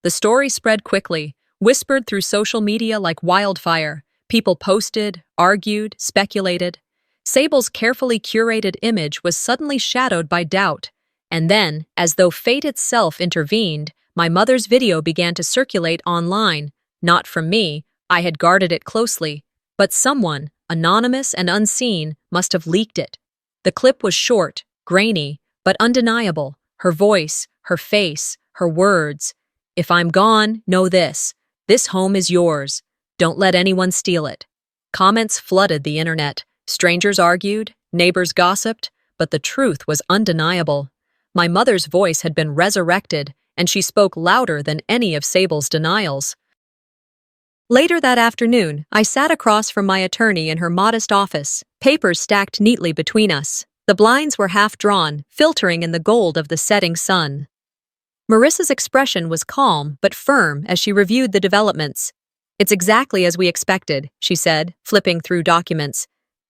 The story spread quickly, whispered through social media like wildfire. People posted, argued, speculated. Sable's carefully curated image was suddenly shadowed by doubt. And then, as though fate itself intervened, my mother's video began to circulate online. Not from me, I had guarded it closely, but someone, anonymous and unseen, must have leaked it. The clip was short, grainy, but undeniable. Her voice, her face, her words. If I'm gone, know this. This home is yours. Don't let anyone steal it. Comments flooded the internet. Strangers argued, neighbors gossiped, but the truth was undeniable. My mother's voice had been resurrected, and she spoke louder than any of Sable's denials. Later that afternoon, I sat across from my attorney in her modest office, papers stacked neatly between us. The blinds were half drawn, filtering in the gold of the setting sun. Marissa's expression was calm but firm as she reviewed the developments. It's exactly as we expected, she said, flipping through documents.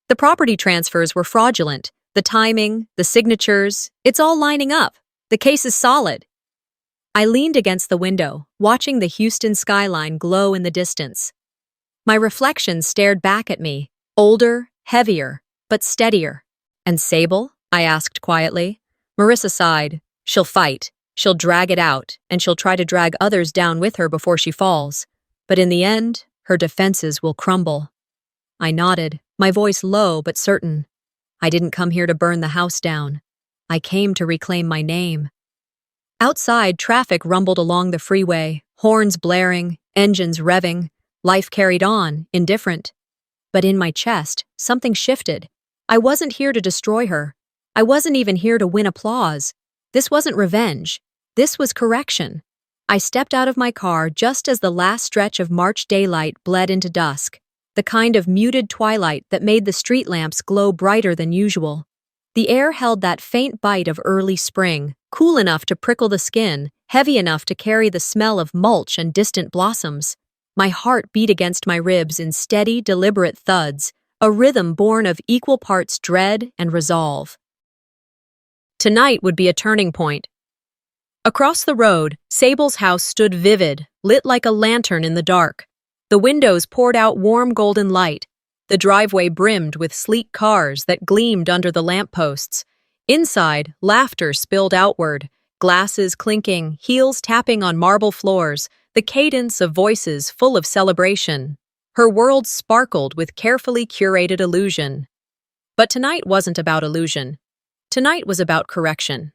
The property transfers were fraudulent. The timing, the signatures, it's all lining up. The case is solid. I leaned against the window, watching the Houston skyline glow in the distance. My reflection stared back at me, older, heavier, but steadier. And Sable? I asked quietly. Marissa sighed. She'll fight. She'll drag it out, and she'll try to drag others down with her before she falls. But in the end, her defenses will crumble. I nodded, my voice low but certain. I didn't come here to burn the house down. I came to reclaim my name. Outside, traffic rumbled along the freeway, horns blaring, engines revving. Life carried on, indifferent. But in my chest, something shifted. I wasn't here to destroy her. I wasn't even here to win applause. This wasn't revenge. This was correction. I stepped out of my car just as the last stretch of March daylight bled into dusk, the kind of muted twilight that made the street lamps glow brighter than usual. The air held that faint bite of early spring, cool enough to prickle the skin, heavy enough to carry the smell of mulch and distant blossoms. My heart beat against my ribs in steady, deliberate thuds, a rhythm born of equal parts dread and resolve. Tonight would be a turning point. Across the road, Sable's house stood vivid, lit like a lantern in the dark. The windows poured out warm golden light. The driveway brimmed with sleek cars that gleamed under the lampposts. Inside, laughter spilled outward, glasses clinking, heels tapping on marble floors, the cadence of voices full of celebration. Her world sparkled with carefully curated illusion. But tonight wasn't about illusion. Tonight was about correction.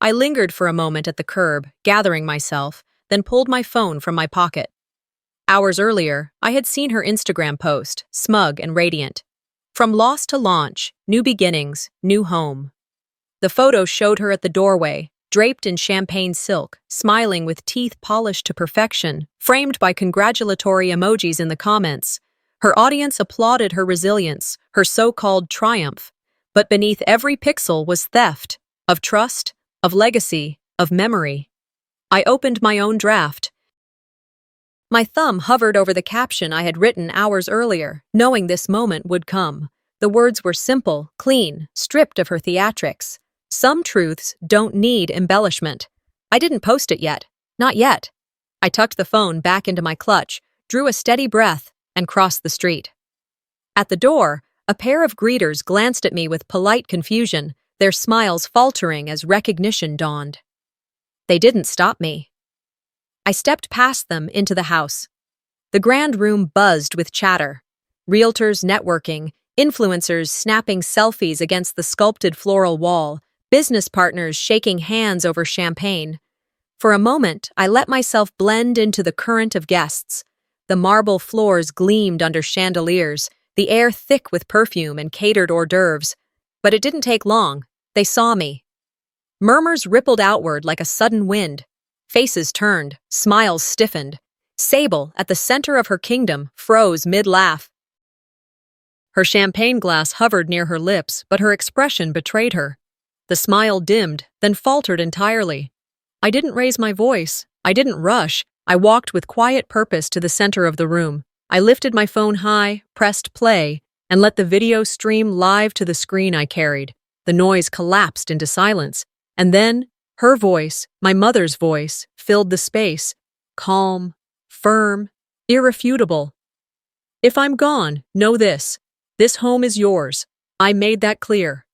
I lingered for a moment at the curb, gathering myself, then pulled my phone from my pocket. Hours earlier, I had seen her Instagram post, smug and radiant. From loss to launch, new beginnings, new home. The photo showed her at the doorway, draped in champagne silk, smiling with teeth polished to perfection, framed by congratulatory emojis in the comments. Her audience applauded her resilience, her so-called triumph. But beneath every pixel was theft, of trust, of legacy, of memory. I opened my own draft. My thumb hovered over the caption I had written hours earlier, knowing this moment would come. The words were simple, clean, stripped of her theatrics. Some truths don't need embellishment. I didn't post it yet. Not yet. I tucked the phone back into my clutch, drew a steady breath, and crossed the street. At the door, a pair of greeters glanced at me with polite confusion, their smiles faltering as recognition dawned. They didn't stop me. I stepped past them into the house. The grand room buzzed with chatter. Realtors networking, influencers snapping selfies against the sculpted floral wall, business partners shaking hands over champagne. For a moment, I let myself blend into the current of guests. The marble floors gleamed under chandeliers, the air thick with perfume and catered hors d'oeuvres. But it didn't take long. They saw me. Murmurs rippled outward like a sudden wind. Faces turned, smiles stiffened. Sable, at the center of her kingdom, froze mid-laugh. Her champagne glass hovered near her lips, but her expression betrayed her. The smile dimmed, then faltered entirely. I didn't raise my voice. I didn't rush. I walked with quiet purpose to the center of the room. I lifted my phone high, pressed play, and let the video stream live to the screen I carried. The noise collapsed into silence. And then, her voice, my mother's voice, filled the space. Calm, firm, irrefutable. If I'm gone, know this. This home is yours. I made that clear.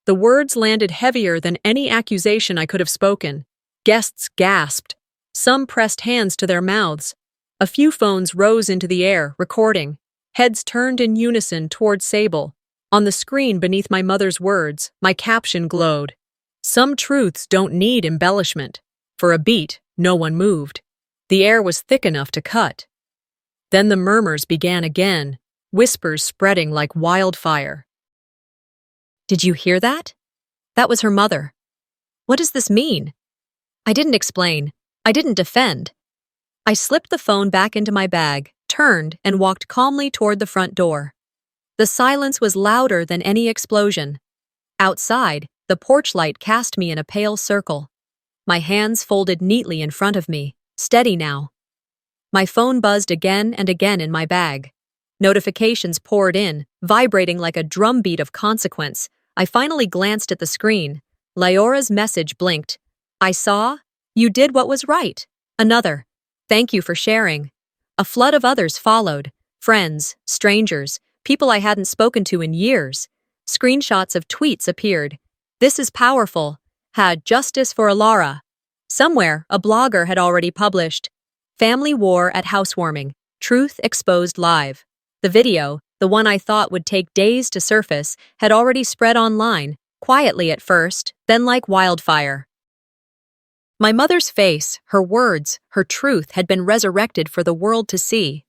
The words landed heavier than any accusation I could have spoken. Guests gasped. Some pressed hands to their mouths. A few phones rose into the air, recording. Heads turned in unison toward Sable. On the screen beneath my mother's words, my caption glowed. Some truths don't need embellishment. For a beat, no one moved. The air was thick enough to cut. Then the murmurs began again, whispers spreading like wildfire. Did you hear that? That was her mother. What does this mean? I didn't explain. I didn't defend. I slipped the phone back into my bag, turned, and walked calmly toward the front door. The silence was louder than any explosion. Outside, the porch light cast me in a pale circle. My hands folded neatly in front of me, steady now. My phone buzzed again and again in my bag. Notifications poured in, vibrating like a drumbeat of consequence. I finally glanced at the screen. Lyora's message blinked. I saw, you did what was right. Another, thank you for sharing. A flood of others followed. Friends, strangers, people I hadn't spoken to in years. Screenshots of tweets appeared. This is powerful. Had justice for Alara. Somewhere, a blogger had already published. Family war at housewarming. Truth exposed live. The video, the one I thought would take days to surface, had already spread online, quietly at first, then like wildfire. My mother's face, her words, her truth had been resurrected for the world to see.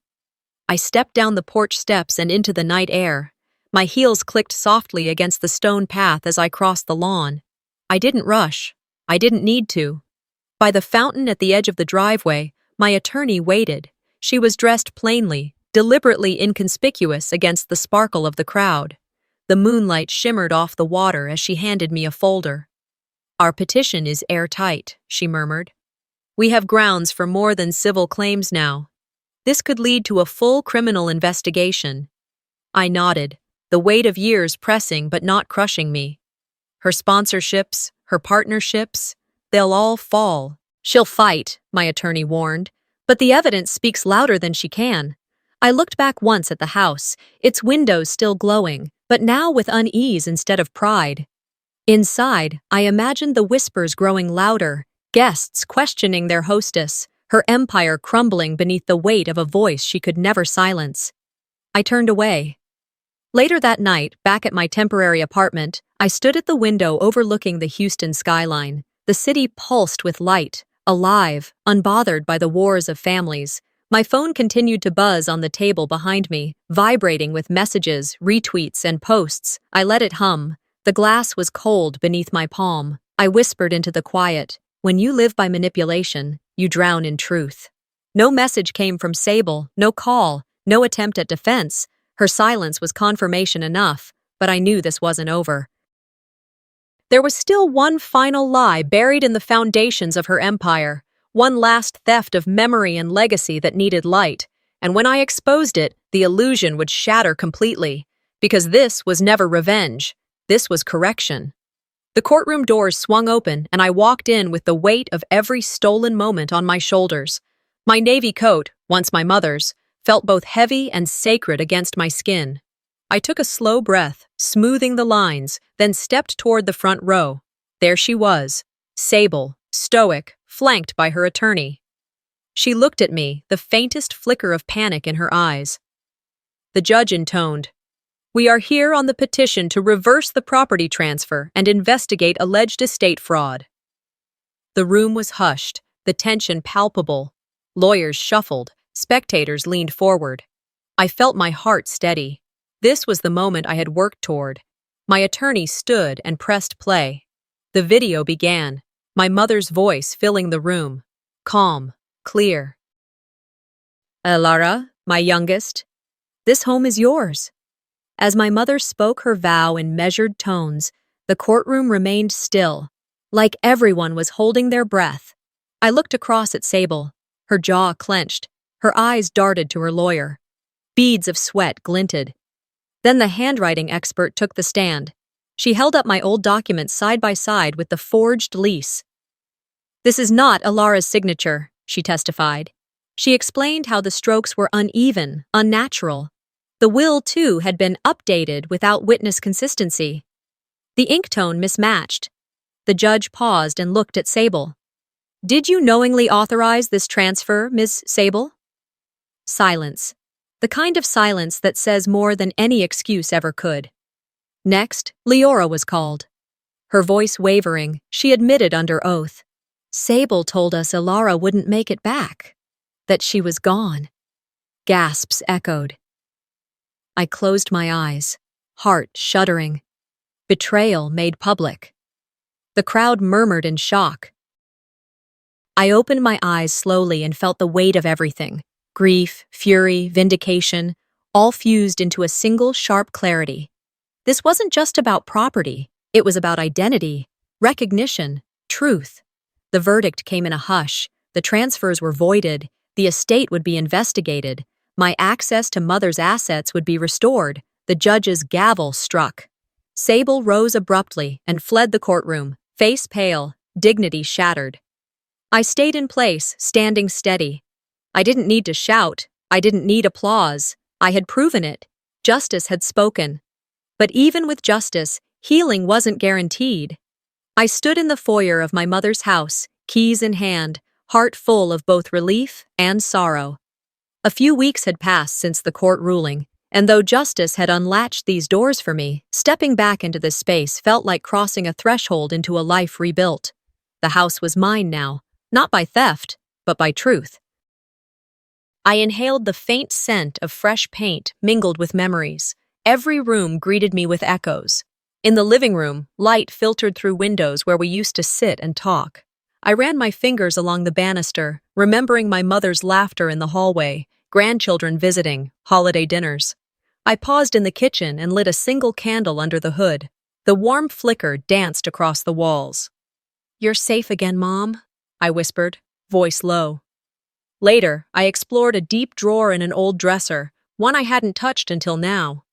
I stepped down the porch steps and into the night air. My heels clicked softly against the stone path as I crossed the lawn. I didn't rush. I didn't need to. By the fountain at the edge of the driveway, my attorney waited. She was dressed plainly, deliberately inconspicuous against the sparkle of the crowd. The moonlight shimmered off the water as she handed me a folder. Our petition is airtight, she murmured. We have grounds for more than civil claims now. This could lead to a full criminal investigation. I nodded, the weight of years pressing but not crushing me. Her sponsorships, her partnerships, they'll all fall. She'll fight, my attorney warned, but the evidence speaks louder than she can. I looked back once at the house, its windows still glowing, but now with unease instead of pride. Inside, I imagined the whispers growing louder, guests questioning their hostess, her empire crumbling beneath the weight of a voice she could never silence. I turned away. Later that night, back at my temporary apartment, I stood at the window overlooking the Houston skyline. The city pulsed with light, alive, unbothered by the wars of families. My phone continued to buzz on the table behind me, vibrating with messages, retweets, and posts. I let it hum. The glass was cold beneath my palm. I whispered into the quiet, when you live by manipulation, you drown in truth. No message came from Sable, no call, no attempt at defense. Her silence was confirmation enough, but I knew this wasn't over. There was still one final lie buried in the foundations of her empire, one last theft of memory and legacy that needed light, and when I exposed it, the illusion would shatter completely, because this was never revenge. This was correction. The courtroom doors swung open, and I walked in with the weight of every stolen moment on my shoulders. My navy coat, once my mother's, felt both heavy and sacred against my skin. I took a slow breath, smoothing the lines, then stepped toward the front row. There she was, Sable, stoic, flanked by her attorney. She looked at me, the faintest flicker of panic in her eyes. The judge intoned, "We are here on the petition to reverse the property transfer and investigate alleged estate fraud." The room was hushed, the tension palpable. Lawyers shuffled, spectators leaned forward. I felt my heart steady. This was the moment I had worked toward. My attorney stood and pressed play. The video began, my mother's voice filling the room. Calm, clear. Lara, my youngest, this home is yours. As my mother spoke her vow in measured tones, the courtroom remained still, like everyone was holding their breath. I looked across at Sable, her jaw clenched, her eyes darted to her lawyer. Beads of sweat glinted. Then the handwriting expert took the stand. She held up my old documents side by side with the forged lease. This is not Alara's signature, she testified. She explained how the strokes were uneven, unnatural. The will, too, had been updated without witness consistency. The ink tone mismatched. The judge paused and looked at Sable. Did you knowingly authorize this transfer, Ms. Sable? Silence. The kind of silence that says more than any excuse ever could. Next, Leora was called. Her voice wavering, she admitted under oath. Sable told us Alara wouldn't make it back. That she was gone. Gasps echoed. I closed my eyes, heart shuddering. Betrayal made public. The crowd murmured in shock. I opened my eyes slowly and felt the weight of everything. Grief, fury, vindication, all fused into a single sharp clarity. This wasn't just about property. It was about identity, recognition, truth. The verdict came in a hush. The transfers were voided. The estate would be investigated. My access to Mother's assets would be restored. The judge's gavel struck. Sable rose abruptly and fled the courtroom, face pale, dignity shattered. I stayed in place, standing steady. I didn't need to shout. I didn't need applause. I had proven it. Justice had spoken. But even with justice, healing wasn't guaranteed. I stood in the foyer of my mother's house, keys in hand, heart full of both relief and sorrow. A few weeks had passed since the court ruling, and though justice had unlatched these doors for me, stepping back into this space felt like crossing a threshold into a life rebuilt. The house was mine now, not by theft, but by truth. I inhaled the faint scent of fresh paint mingled with memories. Every room greeted me with echoes. In the living room, light filtered through windows where we used to sit and talk. I ran my fingers along the banister, remembering my mother's laughter in the hallway, grandchildren visiting, holiday dinners. I paused in the kitchen and lit a single candle under the hood. The warm flicker danced across the walls. You're safe again, Mom, I whispered, voice low. Later, I explored a deep drawer in an old dresser, one I hadn't touched until now.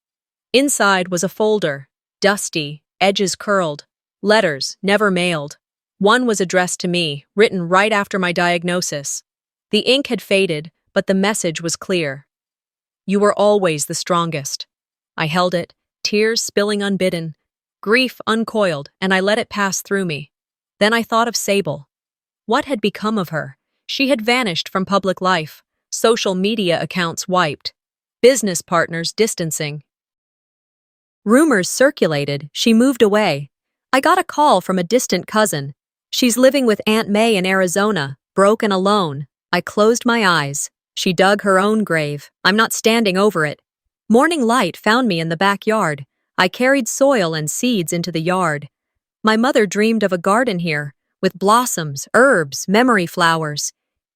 Inside was a folder, dusty, edges curled, letters never mailed. One was addressed to me, written right after my diagnosis. The ink had faded, but the message was clear. You were always the strongest. I held it, tears spilling unbidden, grief uncoiled, and I let it pass through me. Then I thought of Sable. What had become of her? She had vanished from public life, social media accounts wiped, business partners distancing. Rumors circulated, she moved away. I got a call from a distant cousin. She's living with Aunt May in Arizona, broke and alone. I closed my eyes. She dug her own grave. I'm not standing over it. Morning light found me in the backyard. I carried soil and seeds into the yard. My mother dreamed of a garden here, with blossoms, herbs, memory flowers.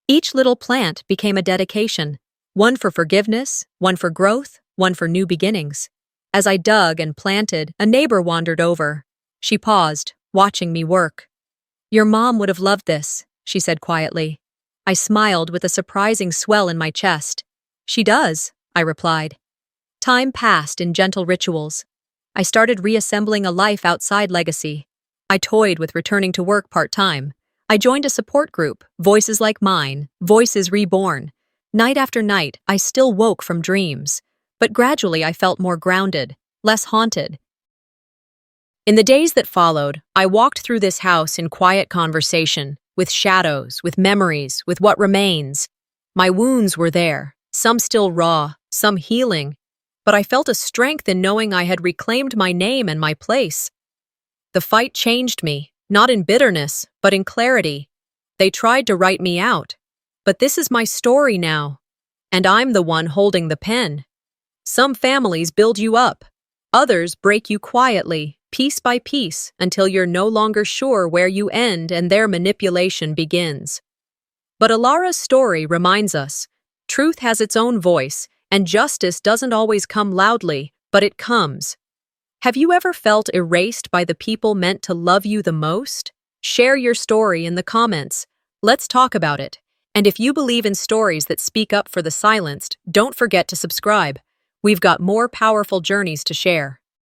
Each little plant became a dedication, one for forgiveness, one for growth, one for new beginnings. As I dug and planted, a neighbor wandered over. She paused, watching me work. Your mom would have loved this, she said quietly. I smiled with a surprising swell in my chest. She does, I replied. Time passed in gentle rituals. I started reassembling a life outside legacy. I toyed with returning to work part-time. I joined a support group, Voices Like Mine, Voices Reborn. Night after night, I still woke from dreams. But gradually I felt more grounded, less haunted. In the days that followed, I walked through this house in quiet conversation, with shadows, with memories, with what remains. My wounds were there, some still raw, some healing, but I felt a strength in knowing I had reclaimed my name and my place. The fight changed me, not in bitterness, but in clarity. They tried to write me out, but this is my story now, and I'm the one holding the pen. Some families build you up. Others break you quietly, piece by piece, until you're no longer sure where you end and their manipulation begins. But Alara's story reminds us, truth has its own voice, and justice doesn't always come loudly, but it comes. Have you ever felt erased by the people meant to love you the most? Share your story in the comments. Let's talk about it. And if you believe in stories that speak up for the silenced, don't forget to subscribe. We've got more powerful journeys to share.